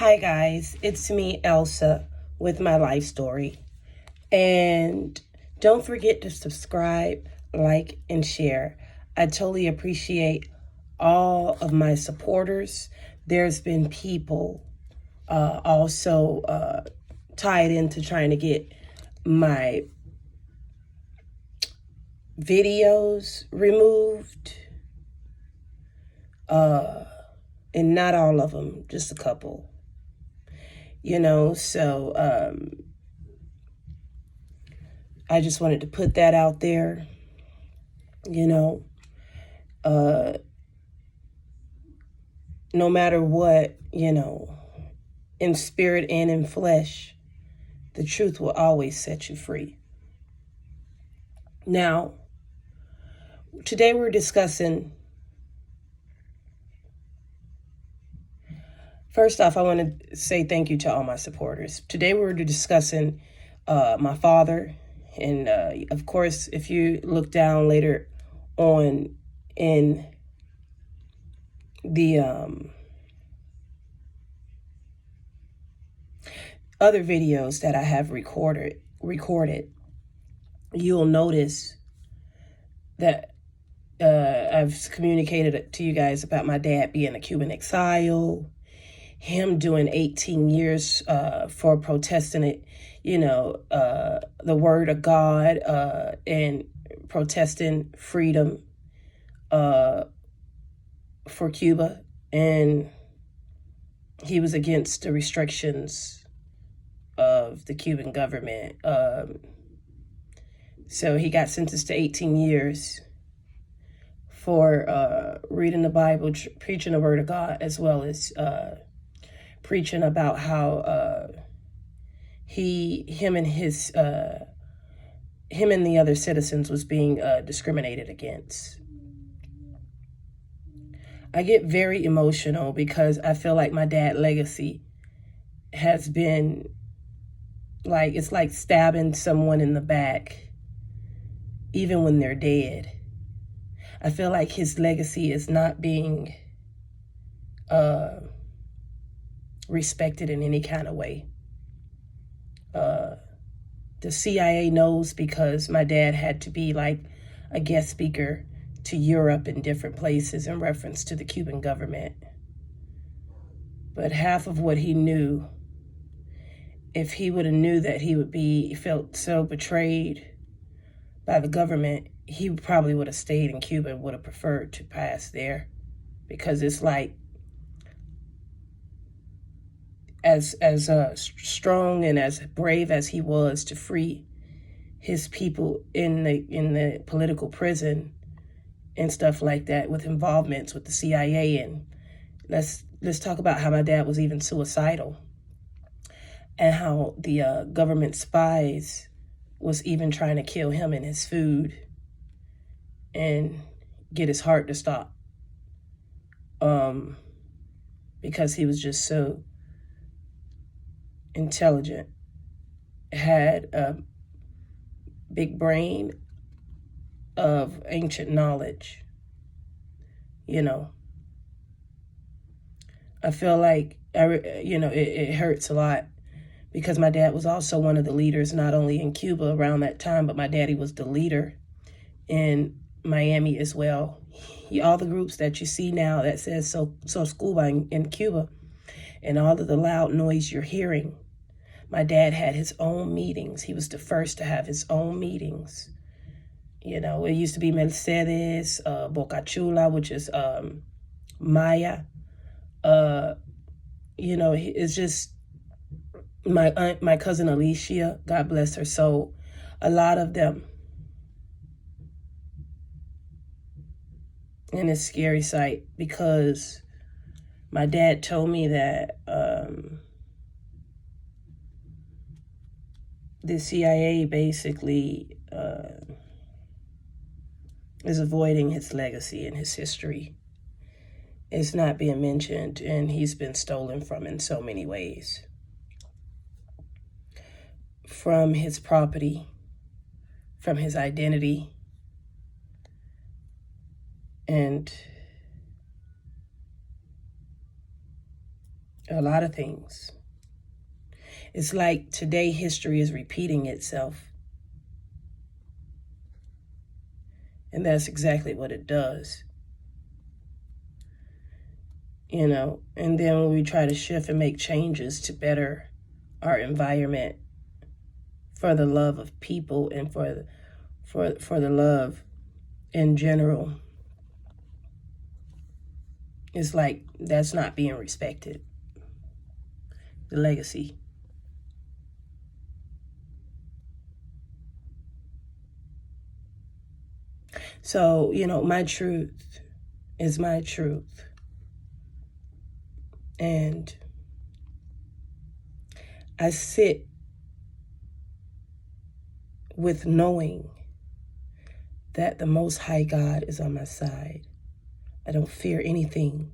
Hi, guys. It's me, Elsa, with my life story. And don't forget to subscribe, like, and share. I totally appreciate all of my supporters. There's been people also tied into trying to get my videos removed. And not all of them, just a couple. So I just wanted to put that out there. Uh, no matter what, in spirit and in flesh, the truth will always set you free. Now, today we're discussing, first off, I want to say thank you to all my supporters. Today we're discussing my father. And of course, if you look down later on in the other videos that I have recorded, you'll notice that I've communicated to you guys about my dad being a Cuban exile, him doing 18 years for protesting it, the word of God and protesting freedom for Cuba. And he was against the restrictions of the Cuban government. So he got sentenced to 18 years for reading the Bible, preaching the word of God, as well as preaching about how him and the other citizens was being discriminated against. I get very emotional because I feel like my dad's legacy has been like, it's like stabbing someone in the back, even when they're dead. I feel like his legacy is not being respected in any kind of way. The CIA knows because my dad had to be like a guest speaker to Europe and different places in reference to the Cuban government. But half of what he knew, if he would have knew that he felt so betrayed by the government, he probably would have stayed in Cuba and would have preferred to pass there. Because it's like, as strong and as brave as he was to free his people in the political prison and stuff like that, with involvements with the CIA, and let's talk about how my dad was even suicidal, and how the government spies was even trying to kill him and his food and get his heart to stop, because he was just so intelligent, had a big brain of ancient knowledge. I feel like it hurts a lot because my dad was also one of the leaders, not only in Cuba around that time, but my daddy was the leader in Miami as well. All the groups that you see now that says Soscuba in Cuba, and all of the loud noise you're hearing, my dad had his own meetings. He was the first to have his own meetings. It used to be Mercedes, Boca Chula, which is Maya. It's just my cousin Alicia, God bless her soul. A lot of them. And it's a scary sight because my dad told me that the CIA basically is avoiding his legacy and his history. It's not being mentioned, and he's been stolen from in so many ways. From his property, from his identity, and A lot of things. It's like today history is repeating itself. And that's exactly what it does. You know, and then when we try to shift and make changes to better our environment for the love of people and for the love in general, it's like that's not being respected. The legacy. So, you know, my truth is my truth. And I sit with knowing that the Most High God is on my side. I don't fear anything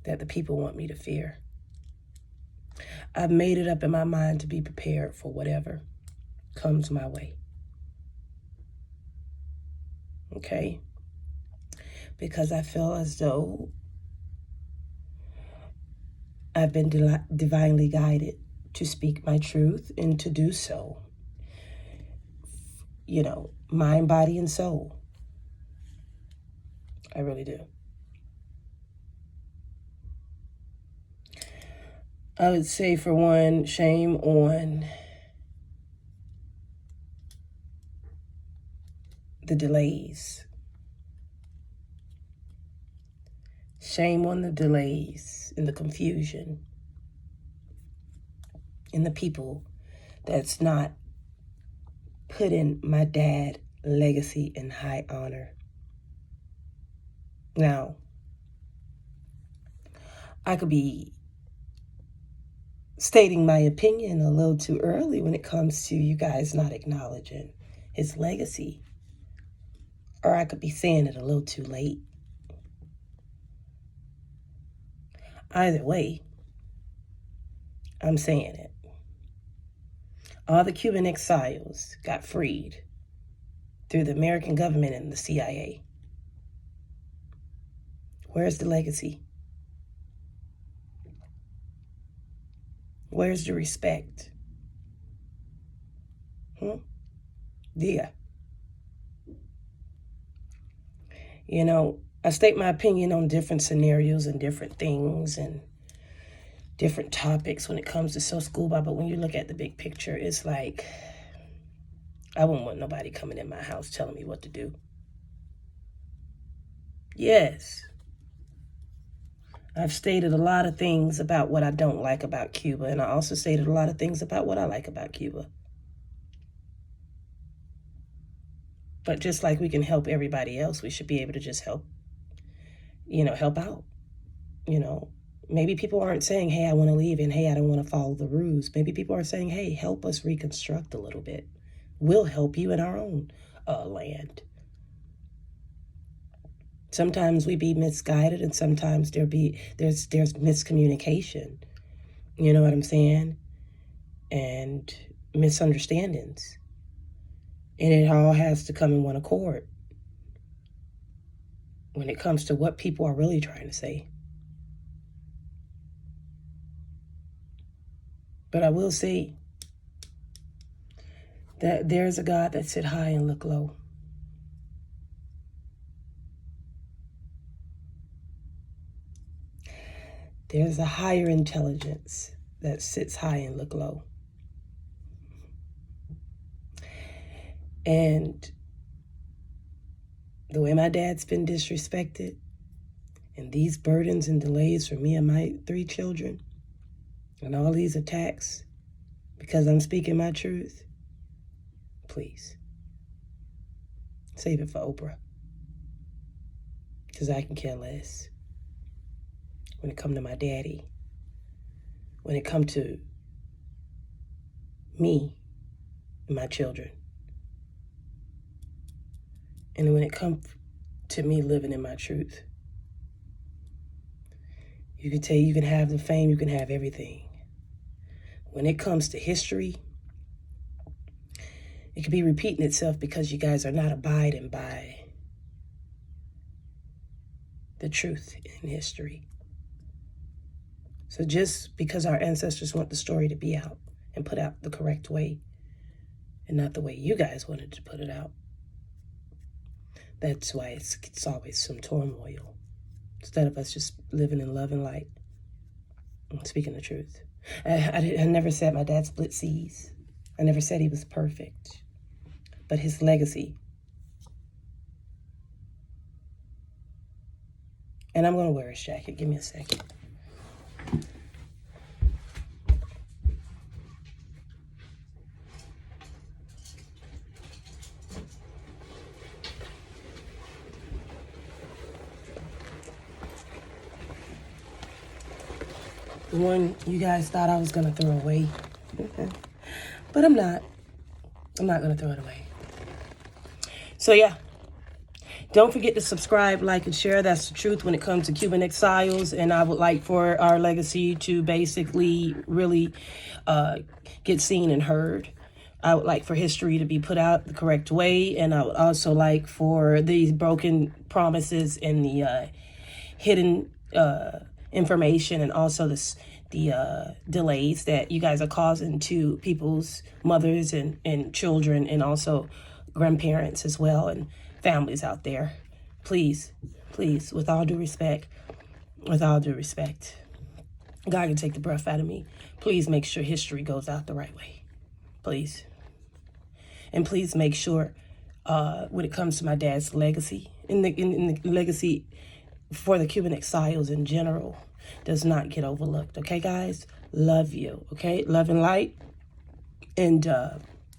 that the people want me to fear. I've made it up in my mind to be prepared for whatever comes my way. Okay? Because I feel as though I've been divinely guided to speak my truth and to do so. You know, mind, body, and soul. I really do. I would say, for one, shame on the delays. Shame on the delays and the confusion and the people that's not putting my dad legacy in high honor. Now, I could be stating my opinion a little too early when it comes to you guys not acknowledging his legacy. Or I could be saying it a little too late. Either way, I'm saying it. All the Cuban exiles got freed through the American government and the CIA. Where's the legacy? Where's the respect? Yeah. You know, I state my opinion on different scenarios and different things and different topics when it comes to Soscuba, but when you look at the big picture, it's like I wouldn't want nobody coming in my house telling me what to do. Yes. I've stated a lot of things about what I don't like about Cuba, and I also stated a lot of things about what I like about Cuba. But just like we can help everybody else, we should be able to just help out. Maybe people aren't saying, hey, I want to leave, and hey, I don't want to follow the rules. Maybe people are saying, hey, help us reconstruct a little bit. We'll help you in our own land. Sometimes we be misguided, and sometimes there's miscommunication. You know what I'm saying? And misunderstandings. And it all has to come in one accord when it comes to what people are really trying to say. But I will say that there's a God that sit high and look low. There's a higher intelligence that sits high and look low. And the way my dad's been disrespected and these burdens and delays for me and my 3 children and all these attacks because I'm speaking my truth, please save it for Oprah, because I can care less when it come to my daddy, when it come to me and my children, and when it comes to me living in my truth. You can have the fame, you can have everything. When it comes to history, it could be repeating itself because you guys are not abiding by the truth in history. So just because our ancestors want the story to be out and put out the correct way and not the way you guys wanted to put it out, that's why it's always some turmoil. Instead of us just living in love and light and speaking the truth. I never said my dad split seas. I never said he was perfect. But his legacy. And I'm going to wear his jacket. Give me a second. The one you guys thought I was going to throw away. But I'm not. I'm not going to throw it away. So, yeah. Don't forget to subscribe, like, and share. That's the truth when it comes to Cuban exiles. And I would like for our legacy to basically really get seen and heard. I would like for history to be put out the correct way. And I would also like for these broken promises and the hidden information and also the delays that you guys are causing to people's mothers and children and also grandparents as well and families out there. Please, with all due respect, God can take the breath out of me. Please make sure history goes out the right way. Please. And please make sure when it comes to my dad's legacy, in the legacy for the Cuban exiles in general, does not get overlooked. Okay, guys? Love you. Okay? Love and light. And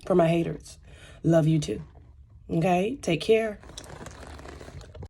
for my haters, love you too. Okay? Take care.